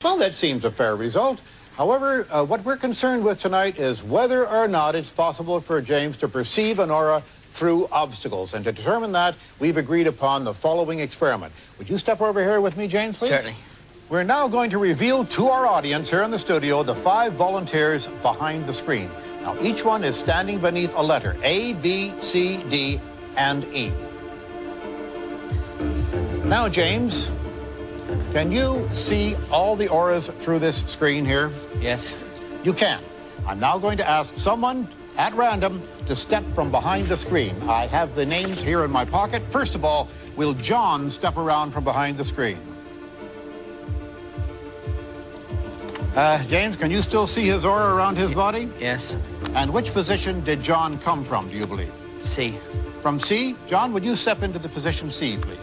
Well, that seems a fair result. However, what we're concerned with tonight is whether or not it's possible for James to perceive an aura through obstacles. And to determine that, we've agreed upon the following experiment. Would you step over here with me, James, please? Certainly. We're now going to reveal to our audience here in the studio the 5 volunteers behind the screen. Now, each one is standing beneath a letter, A, B, C, D, and E. Now, James, can you see all the auras through this screen here? Yes. You can. I'm now going to ask someone at random to step from behind the screen. I have the names here in my pocket. First of all, will John step around from behind the screen? James, can you still see his aura around his body? Yes. And which position did John come from, do you believe? C. From C? John, would you step into the position C, please?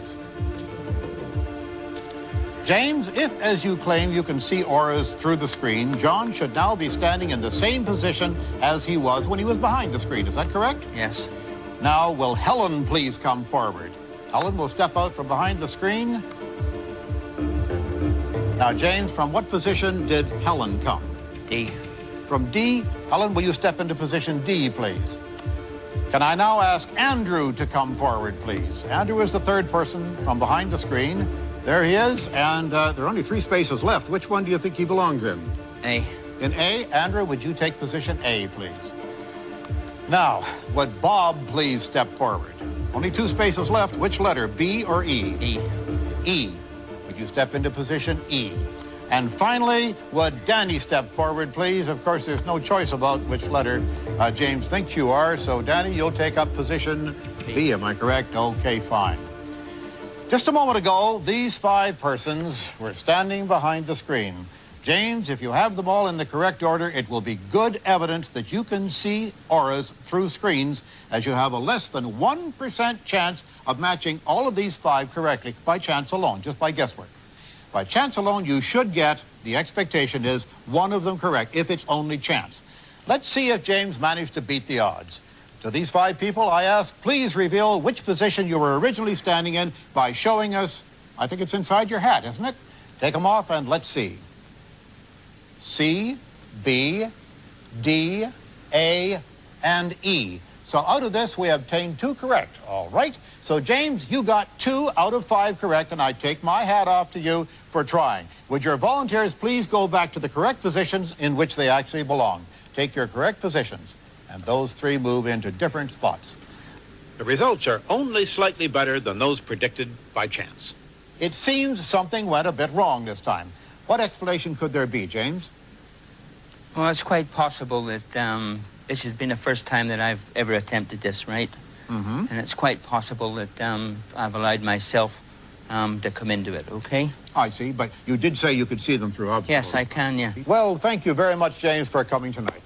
James, if, as you claim, you can see auras through the screen, John should now be standing in the same position as he was when he was behind the screen. Is that correct? Yes. Now, will Helen please come forward? Helen will step out from behind the screen. Now, James, from what position did Helen come? D. From D. Helen, will you step into position D, please? Can I now ask Andrew to come forward, please? Andrew is the third person from behind the screen. There he is, and there are only 3 spaces left. Which one do you think he belongs in? A. In A. Andrew, would you take position A, please? Now, would Bob please step forward? Only 2 spaces left. Which letter, B or E? E. E. Would you step into position E? And finally, would Danny step forward, please? Of course, there's no choice about which letter James thinks you are. So, Danny, you'll take up position B, am I correct? Okay, fine. Just a moment ago, these 5 persons were standing behind the screen. James, if you have them all in the correct order, it will be good evidence that you can see auras through screens, as you have a less than 1% chance of matching all of these 5 correctly by chance alone, just by guesswork. By chance alone, you should get, the expectation is, one of them correct, if it's only chance. Let's see if James managed to beat the odds. To these 5 people, I ask, please reveal which position you were originally standing in by showing us, I think it's inside your hat, isn't it? Take them off and let's see. C, B, D, A, and E. So out of this, we obtained 2 correct. All right. So, James, you got 2 out of 5 correct, and I take my hat off to you for trying. Would your volunteers please go back to the correct positions in which they actually belong? Take your correct positions, and those 3 move into different spots. The results are only slightly better than those predicted by chance. It seems something went a bit wrong this time. What explanation could there be, James? Well, it's quite possible that this has been the first time that I've ever attempted this, right? Mm-hmm. And it's quite possible that I've allowed myself to come into it, okay? I see, but you did say you could see them through obstacles. Yes, I can, yeah. Well, thank you very much, James, for coming tonight.